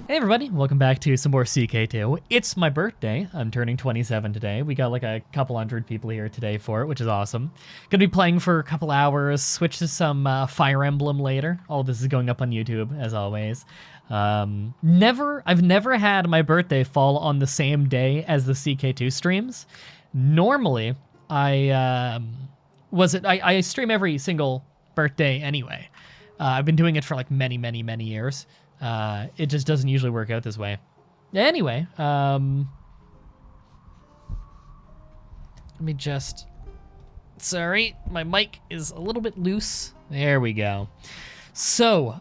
Hey everybody, welcome back to some more CK2. It's my birthday. I'm turning 27 today. We got like a couple hundred people here today for it, which is awesome. Gonna be playing for a couple hours, switch to some Fire Emblem later. All this is going up on YouTube, as always. I've never had my birthday fall on the same day as the CK2 streams. Normally, I stream every single birthday anyway. I've been doing it for like many years. It just doesn't usually work out this way. Anyway, let me just... Sorry, my mic is a little bit loose. There we go. So,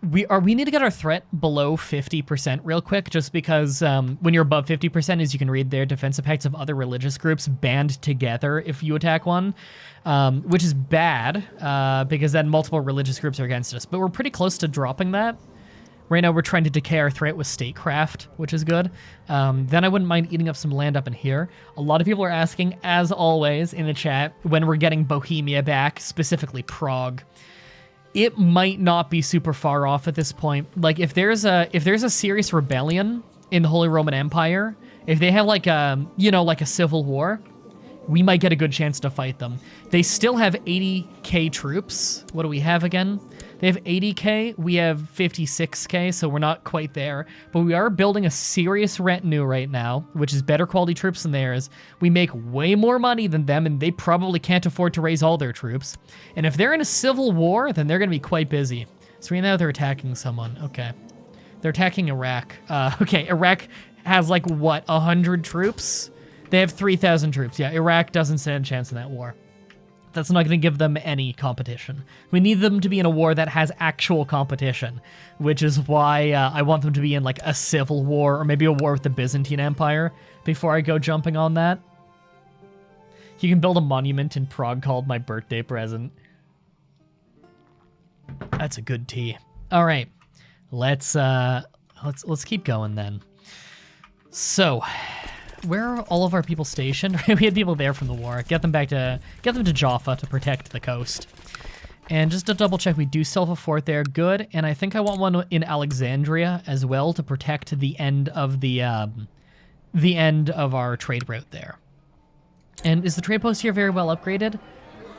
we need to get our threat below 50% real quick, just because when you're above 50%, as you can read there, defense effects of other religious groups band together if you attack one, which is bad, because then multiple religious groups are against us. But we're pretty close to dropping that. Right now we're trying to decay our threat with statecraft, which is good. Then I wouldn't mind eating up some land up in here. A lot of people are asking, as always, in the chat, when we're getting Bohemia back, specifically Prague. It might not be super far off at this point. Like, if there's a serious rebellion in the Holy Roman Empire, if they have like a civil war, we might get a good chance to fight them. They still have 80k troops. What do we have again? They have 80k, we have 56k, so we're not quite there. But we are building a serious retinue right now, which is better quality troops than theirs. We make way more money than them, and they probably can't afford to raise all their troops. And if they're in a civil war, then they're gonna be quite busy. So right now they're attacking someone, okay. They're attacking Iraq. Okay, Iraq has like, what, 100 troops? They have 3,000 troops. Yeah, Iraq doesn't stand a chance in that war. That's not going to give them any competition. We need them to be in a war that has actual competition, which is why I want them to be in like a civil war or maybe a war with the Byzantine Empire before I go jumping on that. You can build a monument in Prague called My Birthday Present. That's a good tea. All right, let's keep going then. So, where are all of our people stationed? We had people there from the war. Get them to Jaffa to protect the coast. And just to double check, we do still have a fort there. Good. And I think I want one in Alexandria as well to protect the end of our trade route there. And is the trade post here very well upgraded?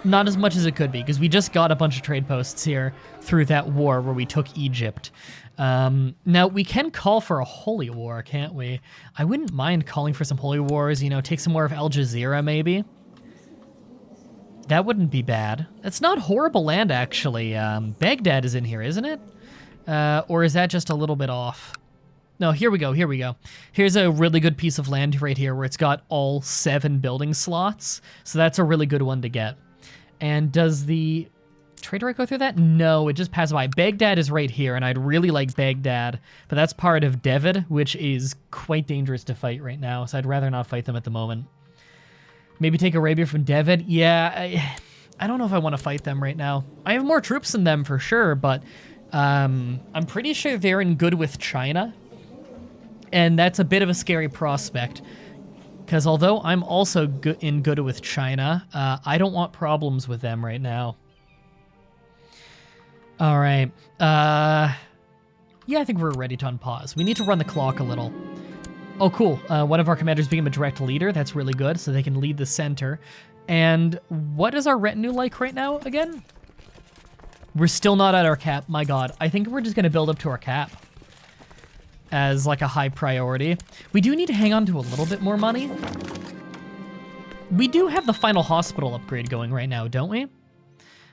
Not as much as it could be, because we just got a bunch of trade posts here through that war where we took Egypt. Now, we can call for a holy war, can't we? I wouldn't mind calling for some holy wars, you know, take some more of Al Jazeera, maybe. That wouldn't be bad. It's not horrible land, actually. Baghdad is in here, isn't it? Or is that just a little bit off? No, here we go. Here's a really good piece of land right here where it's got all 7 building slots. So that's a really good one to get. And does the trade route go through that? No, it just passes by. Baghdad is right here, and I'd really like Baghdad, but that's part of Devid, which is quite dangerous to fight right now, so I'd rather not fight them at the moment. Maybe take Arabia from Devid? Yeah, I don't know if I want to fight them right now. I have more troops than them for sure, but I'm pretty sure they're in good with China, and that's a bit of a scary prospect. Because although I'm also in good with China, I don't want problems with them right now. All right. Yeah, I think we're ready to unpause. We need to run the clock a little. Oh, cool. One of our commanders became a direct leader. That's really good, so they can lead the center. And what is our retinue like right now again? We're still not at our cap. My God. I think we're just going to build up to our cap as like a high priority. We do need to hang on to a little bit more money. We do have the final hospital upgrade going right now, don't we?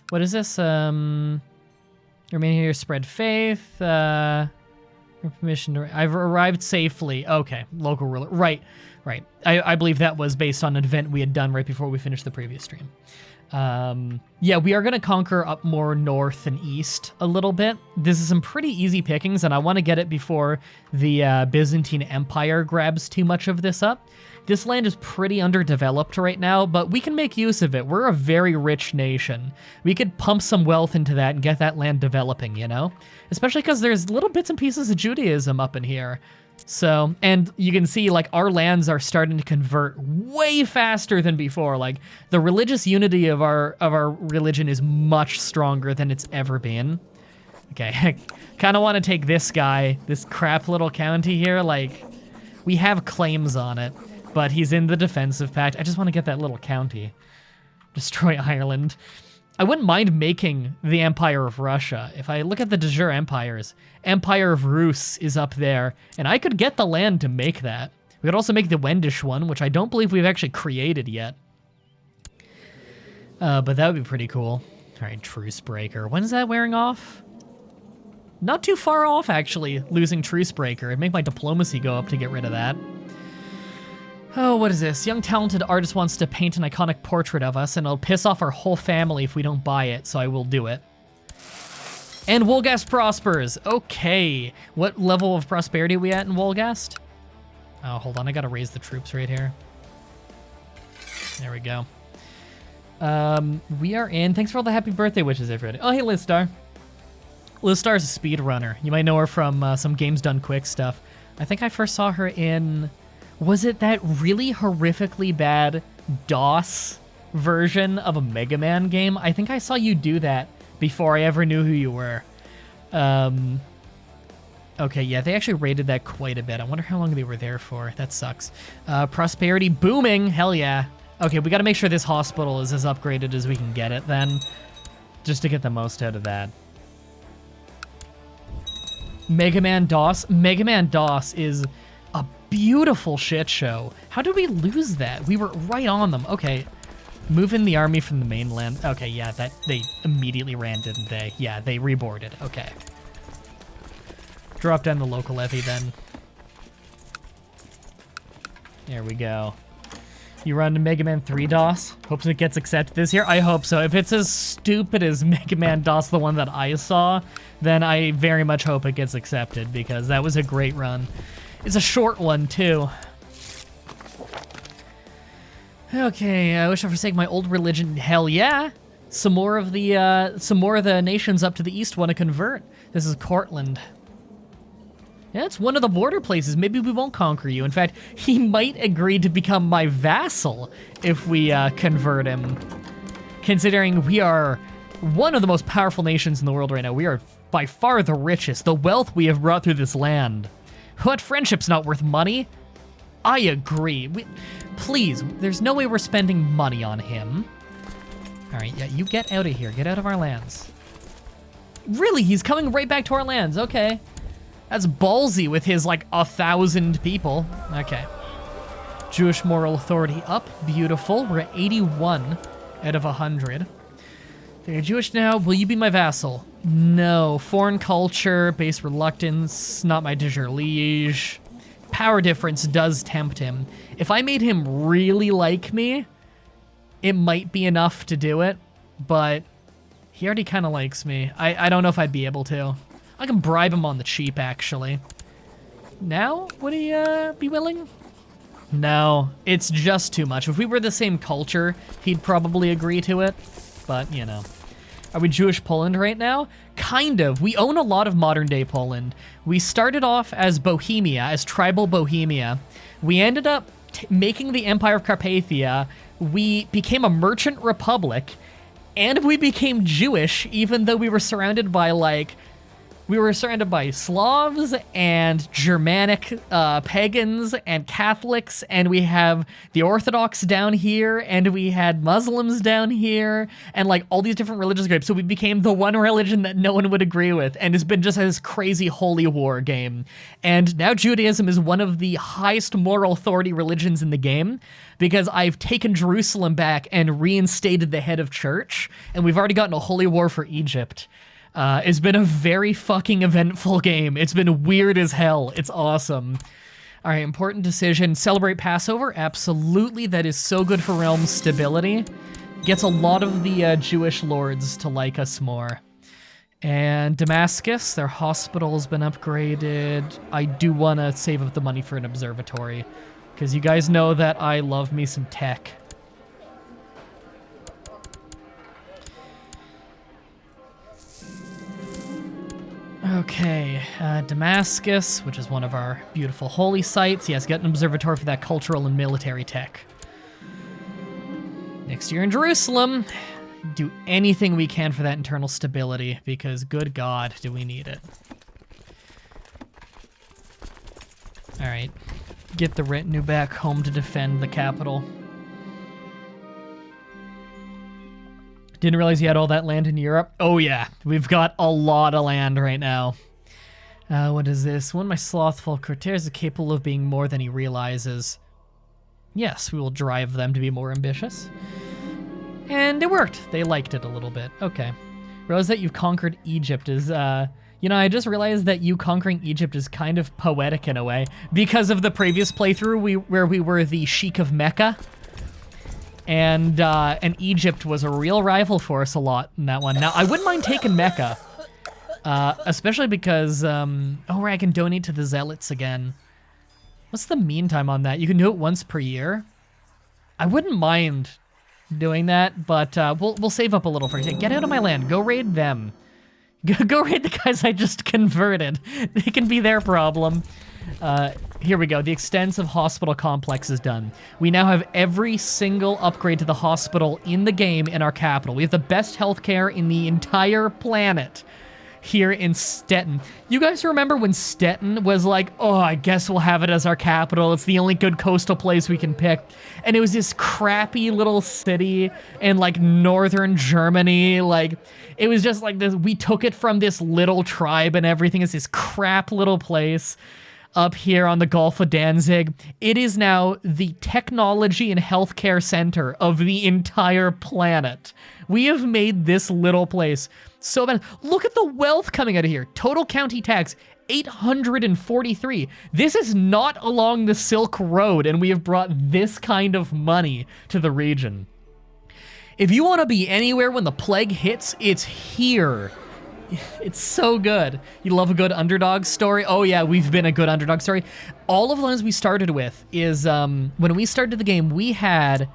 What is this? Remain here, spread faith. Permission to... I've arrived safely. Okay, local ruler. Right. I believe that was based on an event we had done right before we finished the previous stream. Yeah, we are going to conquer up more north and east a little bit. This is some pretty easy pickings, and I want to get it before the Byzantine Empire grabs too much of this up. This land is pretty underdeveloped right now, but we can make use of it. We're a very rich nation. We could pump some wealth into that and get that land developing, you know? Especially because there's little bits and pieces of Judaism up in here. So, and you can see, like, our lands are starting to convert way faster than before. Like, the religious unity of our religion is much stronger than it's ever been. Okay, I kind of want to take this guy, this crap little county here. Like, we have claims on it, but he's in the defensive pact. I just want to get that little county. Destroy Ireland. I wouldn't mind making the Empire of Russia. If I look at the de jure empires, Empire of Rus is up there, and I could get the land to make that. We could also make the Wendish one, which I don't believe we've actually created yet. But that would be pretty cool. All right, Truce Breaker. When's that wearing off? Not too far off, actually, losing Truce Breaker. It'd make my diplomacy go up to get rid of that. Oh, what is this? Young talented artist wants to paint an iconic portrait of us, and it'll piss off our whole family if we don't buy it, so I will do it. And Wolgast prospers. Okay. What level of prosperity are we at in Wolgast? Oh, hold on. I gotta raise the troops right here. There we go. We are in. Thanks for all the happy birthday wishes, everybody. Oh, hey, Lizstar. Lizstar's a speedrunner. You might know her from some Games Done Quick stuff. I think I first saw her in... Was it that really horrifically bad DOS version of a Mega Man game? I think I saw you do that before I ever knew who you were. Okay, yeah, they actually rated that quite a bit. I wonder how long they were there for. That sucks. Prosperity booming. Hell yeah. Okay, we got to make sure this hospital is as upgraded as we can get it then, just to get the most out of that. Mega Man DOS. Mega Man DOS is a beautiful shit show. How did we lose that? We were right on them. Okay, moving the army from the mainland. Okay, yeah, that they immediately ran, didn't they? Yeah, they reboarded. Okay. Drop down the local levy then. There we go. You run to Mega Man 3 DOS? Hopes it gets accepted this year? I hope so. If it's as stupid as Mega Man DOS, the one that I saw, then I very much hope it gets accepted, because that was a great run. It's a short one, too. Okay, I wish I forsake my old religion. Hell yeah! Some more of the nations up to the east want to convert. This is Cortland. Yeah, it's one of the border places. Maybe we won't conquer you. In fact, he might agree to become my vassal if we convert him. Considering we are one of the most powerful nations in the world right now. We are by far the richest. The wealth we have brought through this land. What friendship's not worth money? I agree. Please, there's no way we're spending money on him. All right, yeah, you get out of here. Get out of our lands. Really? He's coming right back to our lands. Okay. That's ballsy with his, like, 1,000 people. Okay. Jewish moral authority up. Beautiful. We're at 81 out of 100. So you're Jewish now. Will you be my vassal? No. Foreign culture, base reluctance, not my de jure liege. Power difference does tempt him. If I made him really like me, it might be enough to do it, but he already kind of likes me. I don't know if I'd be able to. I can bribe him on the cheap, actually. Now, would he be willing? No, it's just too much. If we were the same culture, he'd probably agree to it, but, you know. Are we Jewish Poland right now? Kind of. We own a lot of modern-day Poland. We started off as Bohemia, as tribal Bohemia. We ended up making the Empire of Carpathia. We became a merchant republic, and we became Jewish, even though we were surrounded by, like... We were surrounded by Slavs and Germanic pagans and Catholics, and we have the Orthodox down here, and we had Muslims down here, and like all these different religious groups. So we became the one religion that no one would agree with, and it's been just this crazy holy war game. And now Judaism is one of the highest moral authority religions in the game, because I've taken Jerusalem back and reinstated the head of church, and we've already gotten a holy war for Egypt. It's been a very fucking eventful game. It's been weird as hell. It's awesome. All right, important decision. Celebrate Passover? Absolutely. That is so good for realm stability. Gets a lot of the Jewish lords to like us more. And Damascus, their hospital has been upgraded. I do want to save up the money for an observatory, because you guys know that I love me some tech. Okay, Damascus, which is one of our beautiful holy sites. Yes, get an observatory for that cultural and military tech. Next year in Jerusalem. do anything we can for that internal stability, because good God, do we need it. All right, get the retinue back home to defend the capital. Didn't realize you had all that land in Europe. Oh yeah, we've got a lot of land right now. What is this? One of my slothful courtiers is capable of being more than he realizes. Yes, we will drive them to be more ambitious. And it worked. They liked it a little bit. Okay. Realize that you've conquered Egypt is, you know, I just realized that you conquering Egypt is kind of poetic in a way. Because of the previous playthrough where we were the Sheik of Mecca. And Egypt was a real rival for us a lot in that one. Now, I wouldn't mind taking Mecca. Especially because, oh, right, I can donate to the Zealots again. What's the mean time on that? You can do it once per year. I wouldn't mind doing that, but we'll save up a little for you. Get out of my land. Go raid them. Go raid the guys I just converted. They can be their problem. Here we go. The extensive hospital complex is done. We now have every single upgrade to the hospital in the game in our capital. We have the best healthcare in the entire planet here in Stettin. You guys remember when Stettin was like, oh, I guess we'll have it as our capital. It's the only good coastal place we can pick. And it was this crappy little city in like northern Germany. Like, it was just like this. We took it from this little tribe and everything. It's this crap little place up here on the Gulf of Danzig. It is now the technology and healthcare center of the entire planet. We have made this little place so bad. Look at the wealth coming out of here. Total county tax, 843. This is not along the Silk Road, and we have brought this kind of money to the region. If you want to be anywhere when the plague hits, it's here. It's so good. You love a good underdog story? Oh yeah, we've been a good underdog story. All of the ones we started with is, when we started the game, we had,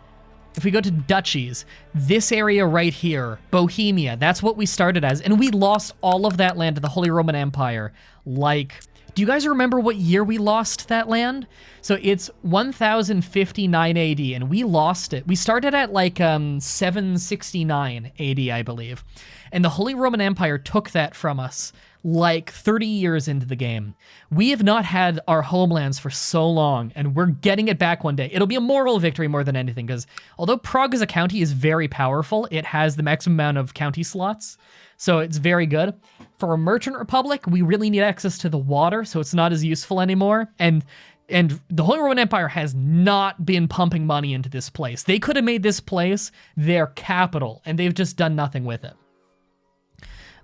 if we go to duchies, this area right here, Bohemia, that's what we started as, and we lost all of that land to the Holy Roman Empire. Like, do you guys remember what year we lost that land? So it's 1059 AD, and we lost it. We started at like 769 AD, I believe. And the Holy Roman Empire took that from us like 30 years into the game. We have not had our homelands for so long, and we're getting it back one day. It'll be a moral victory more than anything, because although Prague as a county is very powerful, it has the maximum amount of county slots, so it's very good. For a merchant republic, we really need access to the water, so it's not as useful anymore, and the Holy Roman Empire has not been pumping money into this place. They could have made this place their capital, and they've just done nothing with it.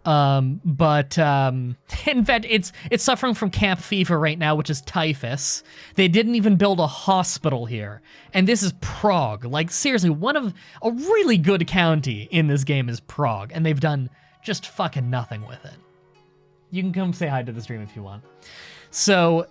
In fact, it's suffering from camp fever right now, which is typhus. They didn't even build a hospital here. And this is Prague. Like, seriously, a really good county in this game is Prague, and they've done just fucking nothing with it. You can come say hi to the stream if you want. So,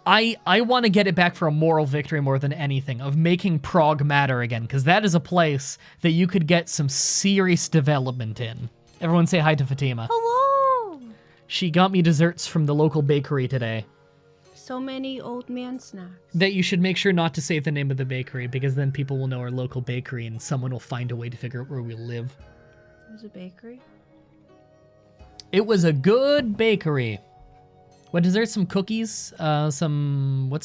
I want to get it back for a moral victory more than anything, of making Prague matter again, because that is a place that you could get some serious development in. Everyone say hi to Fatima. Hello! She got me desserts from the local bakery today. So many old man snacks. That you should make sure not to say the name of the bakery, because then people will know our local bakery and someone will find a way to figure out where we live. It was a bakery? It was a good bakery. What desserts? Some cookies? What's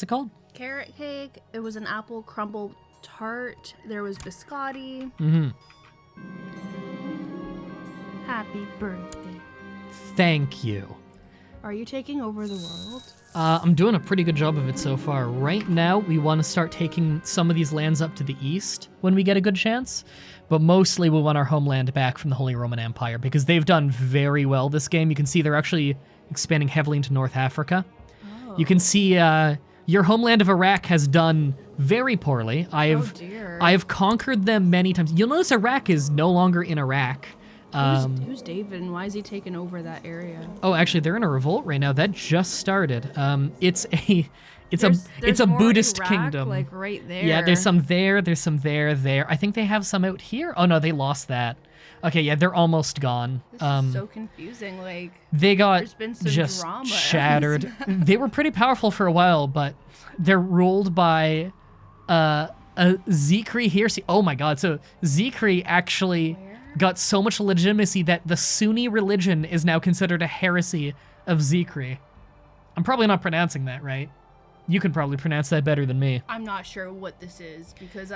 it called? Carrot cake. It was an apple crumble tart. There was biscotti. Mm-hmm. Happy birthday. Thank you. Are you taking over the world? I'm doing a pretty good job of it so far. Right now, we want to start taking some of these lands up to the east when we get a good chance. But mostly, we want our homeland back from the Holy Roman Empire, because they've done very well this game. You can see they're actually expanding heavily into North Africa. Oh. You can see your homeland of Iraq has done very poorly. I've conquered them many times. You'll notice Iraq is no longer in Iraq. Who's David, and why is he taking over that area? Oh, actually, they're in a revolt right now. That just started. It's a Buddhist Iraq, kingdom. Like right there. Yeah, there's some there. There's some there. I think they have some out here. Oh no, they lost that. Okay, yeah, they're almost gone. This is so confusing. Like they got there's been some just drama. shattered. They were pretty powerful for a while, but they're ruled by a Zikri here. See, oh my God, so Zikri actually. got so much legitimacy that the Sunni religion is now considered a heresy of Zikri. I'm probably not pronouncing that right. You could probably pronounce that better than me. I'm not sure what this is because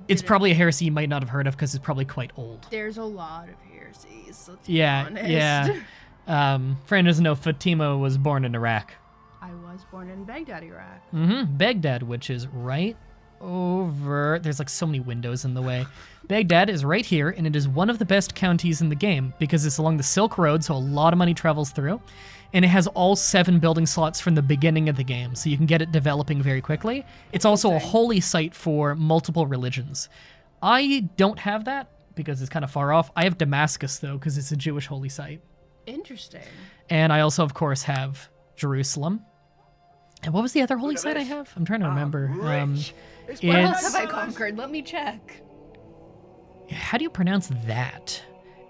It's probably a heresy you might not have heard of because it's probably quite old. There's a lot of heresies, let's be honest. Fran doesn't know Fatima was born in Iraq. I was born in Baghdad, Iraq. Baghdad, which is right over... There's like so many windows in the way. Baghdad is right here, and it is one of the best counties in the game because it's along the Silk Road, so a lot of money travels through. And it has all 7 building slots from the beginning of the game, so you can get it developing very quickly. It's also a holy site for multiple religions. I don't have that because it's kind of far off. I have Damascus, though, because it's a Jewish holy site. Interesting. And I also, of course, have Jerusalem. And what was the other holy site I have? I'm trying to remember. What else have I conquered? Let me check. How do you pronounce that?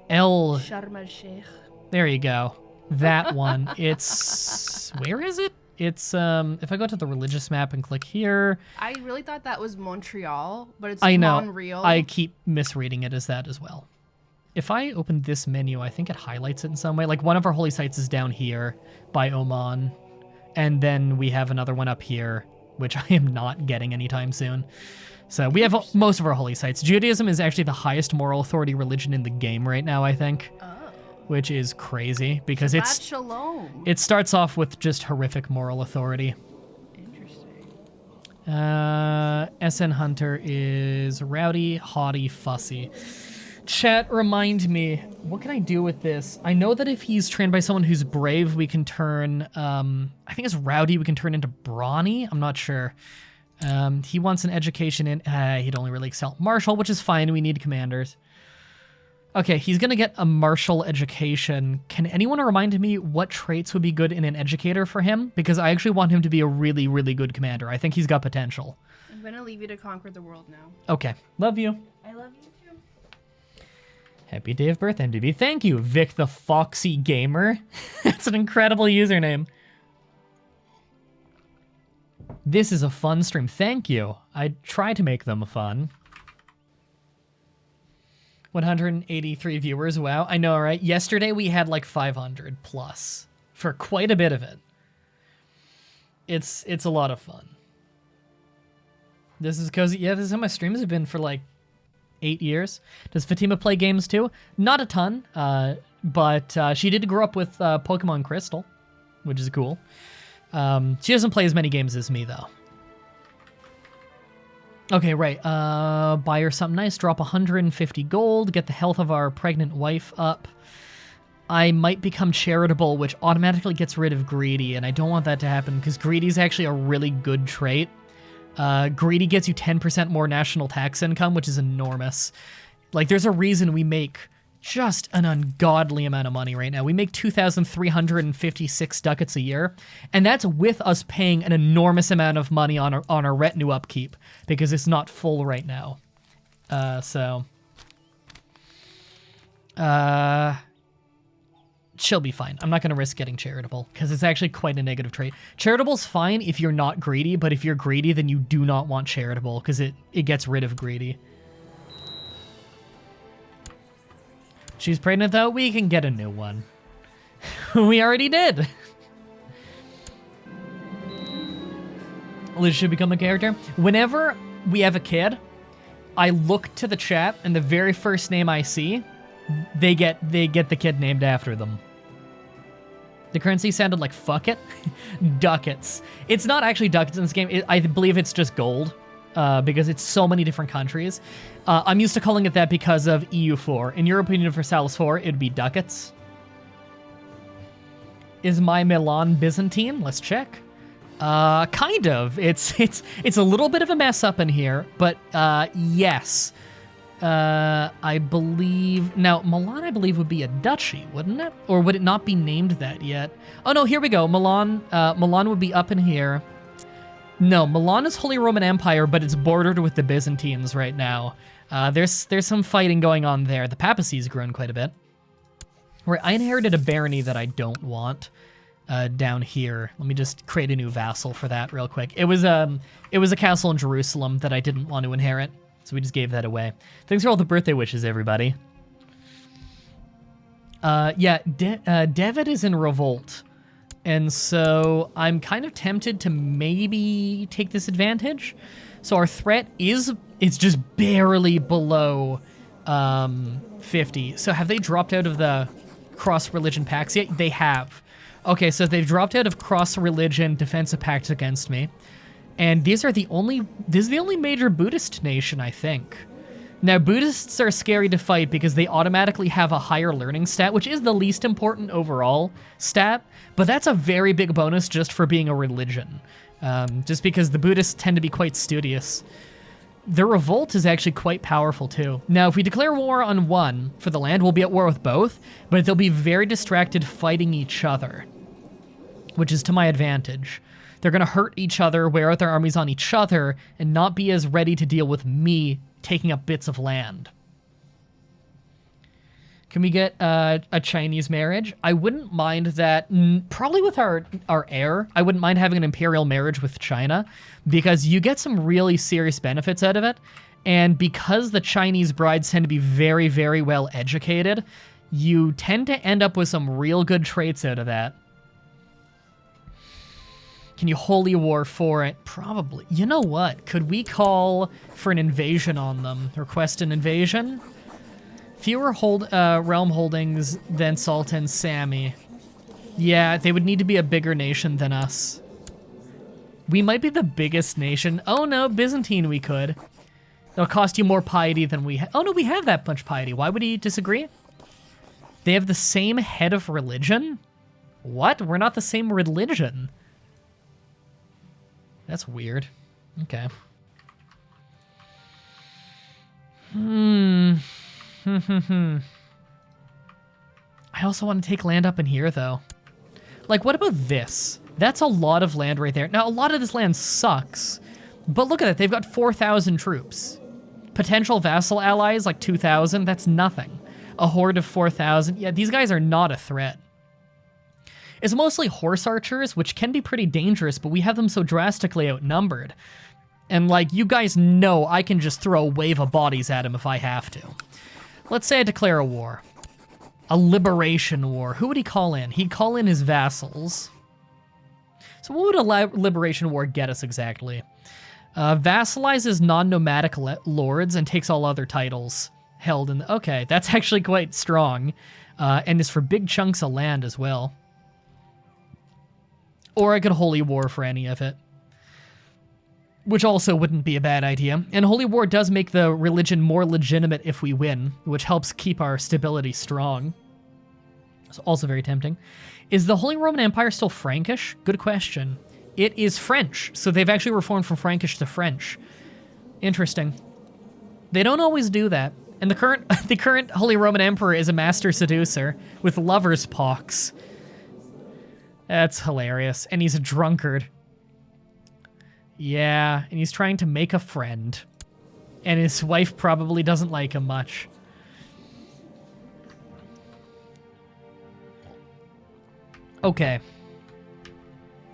Sharm el-Sheikh. There you go. That one. It's... Where is it? It's, if I go to the religious map and click here... I really thought that was Montreal, but it's Montreal. I keep misreading it as that as well. If I open this menu, I think it highlights it in some way. Like, one of our holy sites is down here by Oman. And then we have another one up here, which I am not getting anytime soon. So we have most of our holy sites. Judaism is actually the highest moral authority religion in the game right now, I think. Which is crazy because it starts off with just horrific moral authority. Interesting. SN Hunter is rowdy, haughty, fussy. Chat, remind me, what can I do with this? I know that if he's trained by someone who's brave, we can turn, I think it's rowdy, we can turn into brawny. I'm not sure. He wants an education in, he'd only really excel martial, which is fine. We need commanders. Okay, he's gonna get a martial education. Can anyone remind me what traits would be good in an educator for him? Because I actually want him to be a really, really good commander. I think he's got potential. I'm gonna leave you to conquer the world now. Okay, love you. I love you too. Happy day of birth, MDB. Thank you, Vic the Foxy Gamer. That's an incredible username. This is a fun stream. Thank you. I try to make them fun. 183 viewers. Wow. I know, right? Yesterday we had like 500 plus for quite a bit of it. It's a lot of fun. This is cozy. Yeah, this is how my streams have been for like 8 years. Does Fatima play games too? Not a ton, but she did grow up with Pokemon Crystal, which is cool. She doesn't play as many games as me though. Okay, right. Buy her something nice. Drop 150 gold. Get the health of our pregnant wife up. I might become charitable, which automatically gets rid of greedy, and I don't want that to happen because greedy is actually a really good trait. Greedy gets you 10% more national tax income, which is enormous. Like, there's a reason we make just an ungodly amount of money right now. We make 2,356 ducats a year, and that's with us paying an enormous amount of money on our retinue upkeep because it's not full right now. She'll be fine. I'm not going to risk getting charitable because it's actually quite a negative trait. Charitable's fine if you're not greedy, but if you're greedy, then you do not want charitable because it gets rid of greedy. She's pregnant, though. We can get a new one. We already did. Liz should become a character. Whenever we have a kid, I look to the chat, and the very first name I see, they get the kid named after them. The currency sounded like fuck it. Ducats. It's not actually ducats in this game. I believe it's just gold. Because it's so many different countries. I'm used to calling it that because of EU4. In European Universalis 4, it'd be ducats. Is my Milan Byzantine? Let's check. Kind of. It's a little bit of a mess up in here, but yes. I believe... Now, Milan, I believe, would be a duchy, wouldn't it? Or would it not be named that yet? Oh, no, here we go. Milan would be up in here. No, Milan is Holy Roman Empire, but it's bordered with the Byzantines right now. There's some fighting going on there. The papacy's grown quite a bit. Right, I inherited a barony that I don't want down here. Let me just create a new vassal for that real quick. It was a castle in Jerusalem that I didn't want to inherit, so we just gave that away. Thanks for all the birthday wishes, everybody. Yeah, David is in revolt. And so I'm kind of tempted to maybe take this advantage. So our threat it's just barely below 50. So have they dropped out of the cross-religion pacts yet? They have. Okay, so they've dropped out of cross-religion defensive pacts against me. And this is the only major Buddhist nation, I think. Now, Buddhists are scary to fight because they automatically have a higher learning stat, which is the least important overall stat, but that's a very big bonus just for being a religion, just because the Buddhists tend to be quite studious. The revolt is actually quite powerful, too. Now, if we declare war on one for the land, we'll be at war with both, but they'll be very distracted fighting each other, which is to my advantage. They're going to hurt each other, wear out their armies on each other, and not be as ready to deal with me taking up bits of land. Can we get a Chinese marriage? I wouldn't mind that. Probably with our heir, I wouldn't mind having an imperial marriage with China because you get some really serious benefits out of it. And because the Chinese brides tend to be very, very well educated, you tend to end up with some real good traits out of that. Can you holy war for it? Probably. You know what? Could we call for an invasion on them? Request an invasion? Fewer realm holdings than Sultan Sami. Yeah, they would need to be a bigger nation than us. We might be the biggest nation. Oh no, Byzantine we could. It'll cost you more piety than we have. Oh no, we have that much piety. Why would he disagree? They have the same head of religion? What? We're not the same religion. That's weird. Okay. I also want to take land up in here, though. Like, what about this? That's a lot of land right there. Now, a lot of this land sucks, but look at it. They've got 4,000 troops. Potential vassal allies, like 2,000. That's nothing. A horde of 4,000. Yeah, these guys are not a threat. It's mostly horse archers, which can be pretty dangerous, but we have them so drastically outnumbered. And, like, you guys know I can just throw a wave of bodies at him if I have to. Let's say I declare a war. A liberation war. Who would he call in? He'd call in his vassals. So what would a liberation war get us exactly? Vassalizes non-nomadic lords and takes all other titles held in... Okay, that's actually quite strong. And is for big chunks of land as well. Or I could holy war for any of it. Which also wouldn't be a bad idea. And holy war does make the religion more legitimate if we win, which helps keep our stability strong. It's also very tempting. Is the Holy Roman Empire still Frankish? Good question. It is French, so they've actually reformed from Frankish to French. Interesting. They don't always do that. And the current Holy Roman Emperor is a master seducer with lover's pox. That's hilarious. And he's a drunkard. Yeah, and he's trying to make a friend. And his wife probably doesn't like him much. Okay.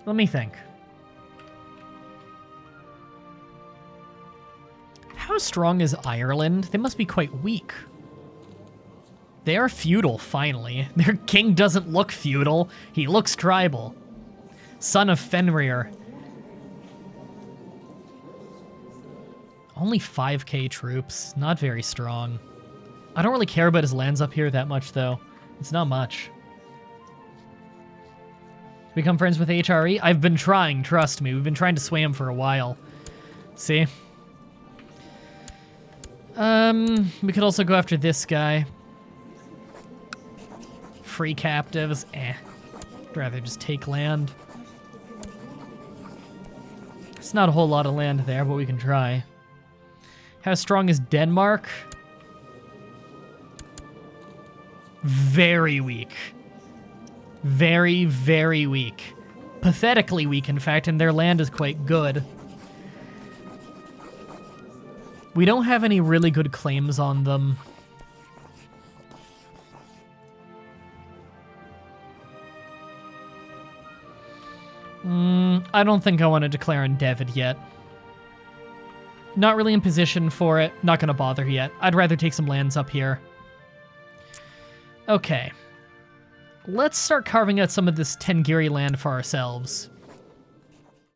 Let me think. How strong is Ireland? They must be quite weak. They are feudal, finally. Their king doesn't look feudal. He looks tribal. Son of Fenrir. Only 5k troops. Not very strong. I don't really care about his lands up here that much, though. It's not much. Become friends with HRE? I've been trying, trust me. We've been trying to sway him for a while. See? We could also go after this guy. Free captives. I'd rather just take land. It's not a whole lot of land there, but we can try. How strong is Denmark? Very weak. Very, very weak. Pathetically weak, in fact, and their land is quite good. We don't have any really good claims on them. I don't think I want to declare on David yet. Not really in position for it. Not going to bother yet. I'd rather take some lands up here. Okay. let's start carving out some of this Tengiri land for ourselves.